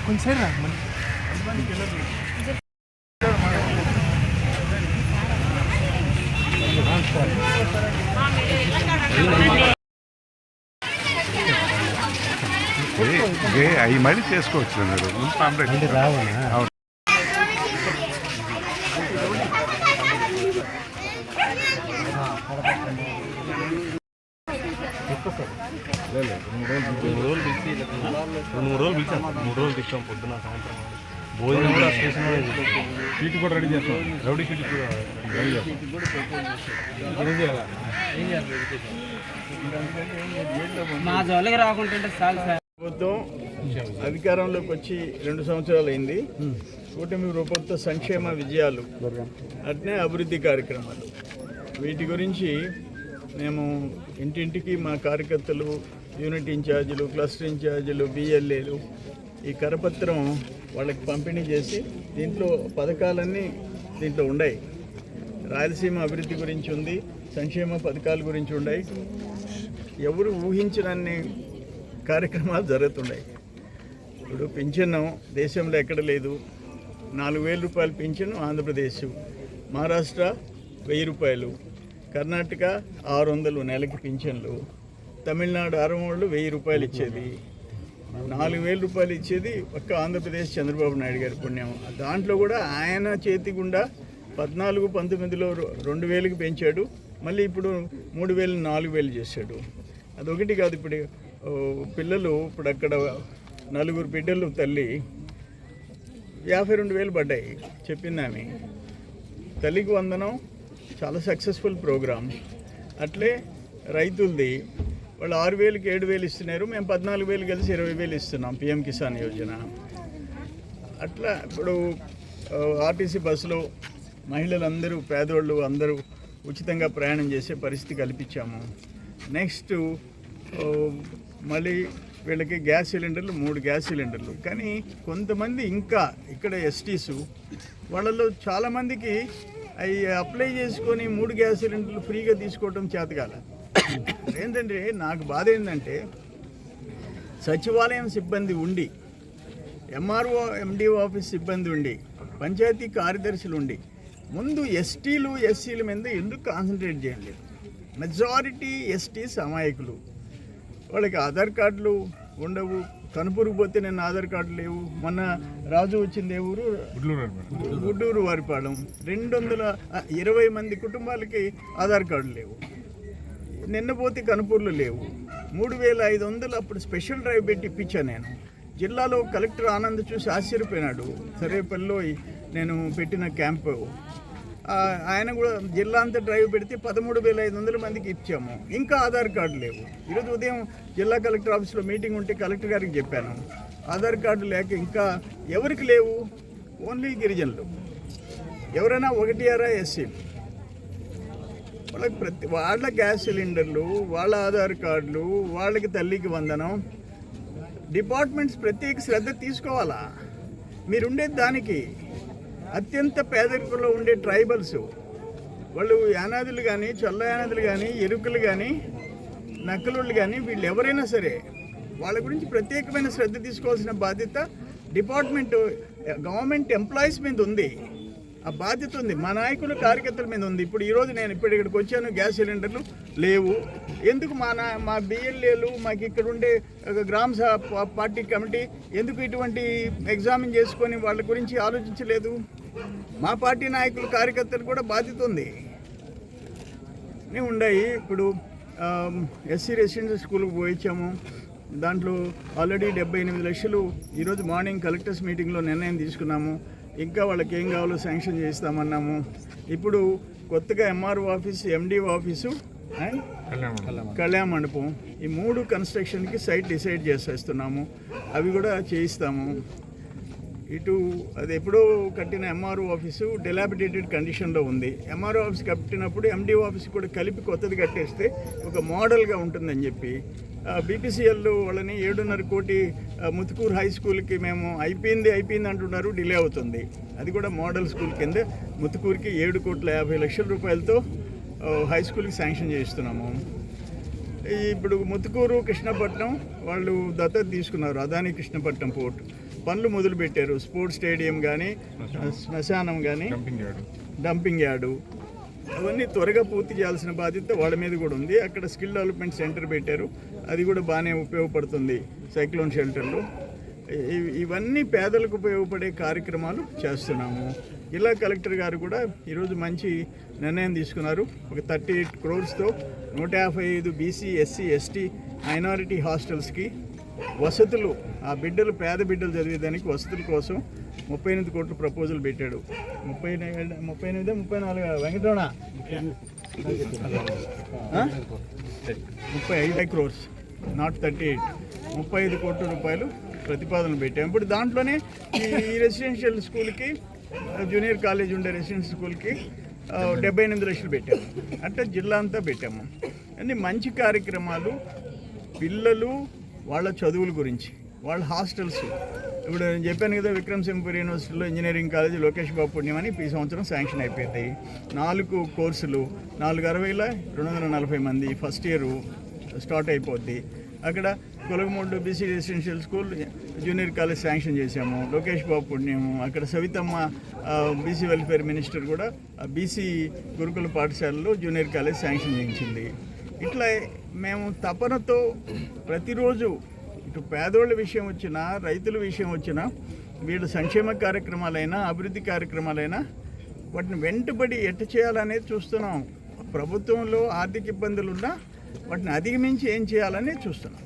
కొంచెం అవి మళ్ళీ చేసుకోవచ్చు రావనా. మూడు రోజులు ఇస్తాం పొద్దున సాయంత్రం భోజనం కూడా స్టేషన్ సీట్ కూడా రెడీ చేస్తాం. రౌడీ సీట్ కూడా రెడీ చేస్తాం. మా జోలికి రాకుంటే చాలు సార్. ప్రభుత్వం అధికారంలోకి వచ్చి 2 సంవత్సరాలు అయింది. కూటమి ప్రభుత్వ సంక్షేమ విజయాలు అట్నే అభివృద్ధి కార్యక్రమాలు వీటి గురించి మేము ఇంటింటికి మా కార్యకర్తలు, యూనిట్ ఇన్ఛార్జీలు, క్లస్టర్ ఇన్ఛార్జీలు, బిఎల్ఏలు ఈ కరపత్రం వాళ్ళకి పంపిణీ చేసి దీంట్లో పథకాలన్నీ దీంట్లో ఉన్నాయి. రాయలసీమ అభివృద్ధి గురించి ఉంది, సంక్షేమ పథకాల గురించి ఉన్నాయి. ఎవరు ఊహించనన్ని కార్యక్రమాలు జరుగుతున్నాయి. ఇప్పుడు పింఛను దేశంలో ఎక్కడ లేదు. 4,000 రూపాయలు పింఛను ఆంధ్రప్రదేశ్, మహారాష్ట్ర 1,000 రూపాయలు, కర్ణాటక 600 నెలకి పింఛన్లు, తమిళనాడు 1,000 రూపాయలు ఇచ్చేది, 4,000 రూపాయలు ఇచ్చేది ఒక్క ఆంధ్రప్రదేశ్ చంద్రబాబు నాయుడు గారి పుణ్యం. దాంట్లో కూడా ఆయన చేతి గుండా 14-19లో 2,000కి పెంచాడు. మళ్ళీ ఇప్పుడు 3,000 4,000 చేశాడు. అదొకటి కాదు. ఇప్పుడు పిల్లలు ఇప్పుడు అక్కడ 4 బిడ్డలు తల్లి 52,000 పడ్డాయి. చెప్పింది ఆమె. తల్లికి వందనం చాలా సక్సెస్ఫుల్ ప్రోగ్రామ్. అట్లే రైతులది వాళ్ళు 6,000కి 7,000 ఇస్తున్నారు. మేము 14,000 కలిసి 20,000 ఇస్తున్నాం పిఎం కిసాన్ యోజన. అట్లా ఇప్పుడు ఆర్టీసీ బస్సులో మహిళలందరూ, పేదోళ్ళు అందరూ ఉచితంగా ప్రయాణం చేసే పరిస్థితి కల్పించాము. నెక్స్ట్ మళ్ళీ వీళ్ళకి గ్యాస్ సిలిండర్లు 3 గ్యాస్ సిలిండర్లు. కానీ కొంతమంది ఇంకా ఇక్కడ ఎస్టీసు వాళ్ళలో చాలామందికి అవి అప్లై చేసుకొని 3 గ్యాస్ సిలిండర్లు ఫ్రీగా తీసుకోవడం చేతకాల. ఏంటంటే నాకు బాధ ఏంటంటే సచివాలయం సిబ్బంది ఉండి, ఎంఆర్ఓ ఎండిఓ ఆఫీస్ సిబ్బంది ఉండి, పంచాయతీ కార్యదర్శులు ఉండి ముందు ఎస్టీలు ఎస్సీల మీద ఎందుకు కాన్సన్ట్రేట్ చేయలేదు? మెజారిటీ ఎస్టీస్ అమాయకులు. వాళ్ళకి ఆధార్ కార్డులు ఉండవు. కనుపూరుకు పోతే నేను ఆధార్ కార్డు లేవు. మొన్న రాజు వచ్చింది ఏ ఊరు? గుడ్డూరు వారిపాలెం. 220 మంది కుటుంబాలకి ఆధార్ కార్డు లేవు. నిన్న పోతే కనుపూర్లు లేవు. 3,500 అప్పుడు స్పెషల్ డ్రైవ్ పెట్టి ఇప్పించాను నేను. జిల్లాలో కలెక్టర్ ఆనంద్ చూసి ఆశ్చర్యపోయినాడు. సరేపల్లిలో నేను పెట్టిన క్యాంపు. ఆయన కూడా జిల్లా అంతా డ్రైవ్ పెడితే 13,500 మందికి ఇచ్చాము. ఇంకా ఆధార్ కార్డు లేవు. ఈరోజు ఉదయం జిల్లా కలెక్టర్ ఆఫీస్లో మీటింగ్ ఉంటే కలెక్టర్ గారికి చెప్పాను, ఆధార్ కార్డు లేక ఇంకా ఎవరికి లేవు? ఓన్లీ గిరిజనులు. ఎవరైనా 1 ఎస్సీలు. వాళ్ళకి వాళ్ళ గ్యాస్ సిలిండర్లు, వాళ్ళ ఆధార్ కార్డులు, వాళ్ళకి తల్లికి వందనం. డిపార్ట్మెంట్స్ ప్రత్యేక శ్రద్ధ తీసుకోవాలా? మీరుండేది దానికి. అత్యంత పేదరికంలో ఉండే ట్రైబల్స్ వాళ్ళు యానాదులు కానీ, చల్ల యానాదులు కానీ, ఎరుకలు కానీ, నక్కలుళ్ళు కానీ, వీళ్ళు ఎవరైనా సరే వాళ్ళ గురించి ప్రత్యేకమైన శ్రద్ధ తీసుకోవాల్సిన బాధ్యత డిపార్ట్మెంట్, గవర్నమెంట్ ఎంప్లాయీస్ మీద ఉంది. ఆ బాధ్యత ఉంది. మా నాయకులు, కార్యకర్తల మీద ఉంది. ఇప్పుడు ఈరోజు నేను ఇక్కడికి వచ్చాను, గ్యాస్ సిలిండర్లు లేవు. ఎందుకు మా బిఎల్ఏలు, మాకు ఇక్కడ ఉండే గ్రామ పార్టీ కమిటీ ఎందుకు ఇటువంటి ఎగ్జామిన్ చేసుకొని వాళ్ళ గురించి ఆలోచించలేదు? మా పార్టీ నాయకులు, కార్యకర్తలు కూడా బాధ్యత ఉంది. ఉన్నాయి. ఇప్పుడు ఎస్సీ రెసిడెన్షియల్ స్కూల్కి పోయించాము. దాంట్లో ఆల్రెడీ 78 లక్షలు ఈరోజు మార్నింగ్ కలెక్టర్స్ మీటింగ్లో నిర్ణయం తీసుకున్నాము. ఇంకా వాళ్ళకి ఏం కావాలో శాంక్షన్ చేస్తామన్నాము. ఇప్పుడు కొత్తగా MRO office, MDO office and కళ్యాణ మండపం, ఈ 3 కన్స్ట్రక్షన్కి సైట్ డిసైడ్ చేసేస్తున్నాము. అవి కూడా చేయిస్తాము. ఇటు అది ఎప్పుడో కట్టిన ఎంఆర్ఓ ఆఫీసు డిలాబిటేటెడ్ కండిషన్లో ఉంది. ఎంఆర్ఓ ఆఫీస్ కట్టినప్పుడు ఎండిఓ ఆఫీస్ కూడా కలిపి కొత్తది కట్టేస్తే ఒక మోడల్గా ఉంటుందని చెప్పి బీపీసీఎల్ వాళ్ళని 7.5 కోటి ముత్తుకూరు హై స్కూల్కి మేము అయిపోయింది అంటున్నారు, డిలే అవుతుంది. అది కూడా మోడల్ స్కూల్ కింద ముత్తుకూరుకి 7,50,00,000 రూపాయలతో హై స్కూల్కి శాంక్షన్ చేస్తున్నాము. ఇప్పుడు ముత్తుకూరు కృష్ణపట్నం వాళ్ళు దత్తత తీసుకున్నారు, అదాని కృష్ణపట్నం పోర్ట్ పనులు మొదలుపెట్టారు. స్పోర్ట్స్ స్టేడియం కానీ, శ్మశానం కానీ, డంపింగ్ యార్డు అవన్నీ త్వరగా పూర్తి చేయాల్సిన బాధ్యత వాళ్ళ మీద కూడా ఉంది. అక్కడ స్కిల్ డెవలప్మెంట్ సెంటర్ పెట్టారు, అది కూడా బాగానే ఉపయోగపడుతుంది. సైక్లోన్ షెల్టర్లు ఇవన్నీ పేదలకు ఉపయోగపడే కార్యక్రమాలు చేస్తున్నాము. జిల్లా కలెక్టర్ గారు కూడా ఈరోజు మంచి నిర్ణయం తీసుకున్నారు. ఒక 38 crores-తో 155 బీసీ, ఎస్సీ, ఎస్టీ, మైనారిటీ హాస్టల్స్కి వసతులు, ఆ బిడ్డలు పేద బిడ్డలు చదివేదానికి వసతుల కోసం 38 కోట్ల ప్రపోజల్ పెట్టాడు. 34 వెంకటరమణ 35 crores, నాట్ 38, 35 కోట్ల రూపాయలు ప్రతిపాదన పెట్టాము. ఇప్పుడు దాంట్లోనే ఈ రెసిడెన్షియల్ స్కూల్కి, జూనియర్ కాలేజ్ ఉండే రెసిడెన్షియల్ స్కూల్కి 78 లక్షలు పెట్టాము. అంటే జిల్లా అంతా పెట్టాము. అన్ని మంచి కార్యక్రమాలు, పిల్లలు వాళ్ళ చదువుల గురించి, వాళ్ళ హాస్టల్స్. ఇప్పుడు నేను చెప్పాను కదా, విక్రమసింహపురి యూనివర్సిటీలో ఇంజనీరింగ్ కాలేజ్ లోకేష్ బాబు పుణ్యం అని ఈ సంవత్సరం శాంక్షన్ అయిపోతాయి. 4 కోర్సులు, 460,240 మంది ఫస్ట్ ఇయర్ స్టార్ట్ అయిపోద్ది. అక్కడ Kolagamudu BC residential school, junior college sanction చేశాము, లోకేష్ బాబు పుణ్యము. అక్కడ సవితమ్మ బీసీ వెల్ఫేర్ మినిస్టర్ కూడా బీసీ గురుకుల పాఠశాలలో జూనియర్ కాలేజ్ శాంక్షన్ చేయించింది. ఇట్లా మేము తపనతో ప్రతిరోజు ఇటు పేదోళ్ళ విషయం వచ్చినా, రైతుల విషయం వచ్చినా, వీళ్ళ సంక్షేమ కార్యక్రమాలైనా, అభివృద్ధి కార్యక్రమాలైనా వాటిని వెంటబడి ఎట్ట చేయాలనేది చూస్తున్నాం. ప్రభుత్వంలో ఆర్థిక ఇబ్బందులున్నా వాటిని అధిగమించి ఏం చేయాలనేది చూస్తున్నాం.